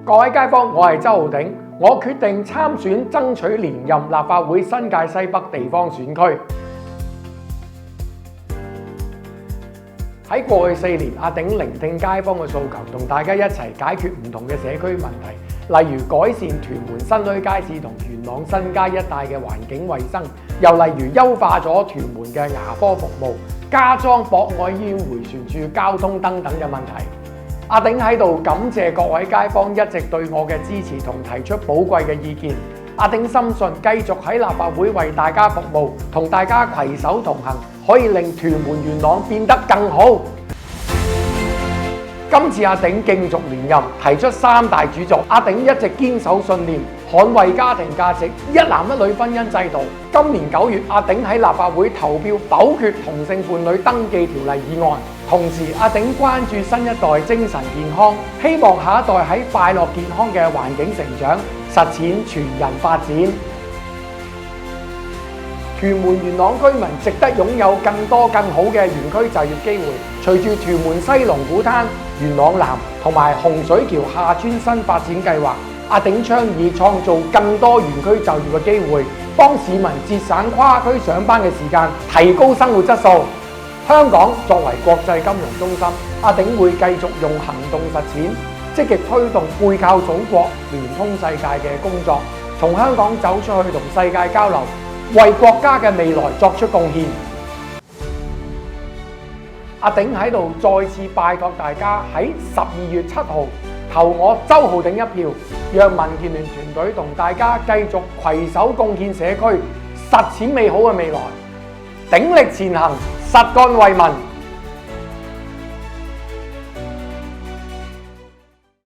各位街坊，我係周浩鼎，我決定參選爭取連任立法會新界西北地方選區。喺過去4年，阿鼎聆聽街坊嘅訴求，同大家一齊解決唔同嘅社區問題，例如改善屯門新墟街市同元朗新街一帶嘅環境衛生，又例如優化咗屯門嘅牙科服務，加裝博愛醫院迴旋處交通燈等嘅問題。阿鼎喺度感謝各位街坊一直對我嘅支持同提出寶貴嘅意見。阿鼎深信繼續喺立法會為大家服務，同大家攜手同行，可以令屯門元朗變得更好。今次阿鼎競逐連任，提出3大主軸。阿鼎一直堅守信念，捍衛家庭價值，一男一女婚姻制度。今年9月，阿鼎喺立法會投票否決同性伴侶登記條例議案。同時，阿鼎關注新一代精神健康，希望下一代喺快樂健康嘅環境成長，實踐全人發展。屯門元朗居民值得擁有更多更好嘅園區就業機會。隨住屯門西龍鼓灘、元朗南同埋洪水橋廈村新發展計劃，阿鼎倡議創造更多園區就業嘅機會，幫市民節省跨區上班嘅時間，提高生活質素。香港作為國際金融中心，阿鼎會繼續用行動實踐，積極推動背靠祖國、聯通世界嘅工作，從香港走出去同世界交流，為國家嘅未來作出貢獻。阿鼎喺度再次拜託大家喺12月7號投我周浩鼎一票，讓民建聯團隊同大家繼續攜手貢獻社區，實踐美好嘅未來，鼎力前行，實幹為民。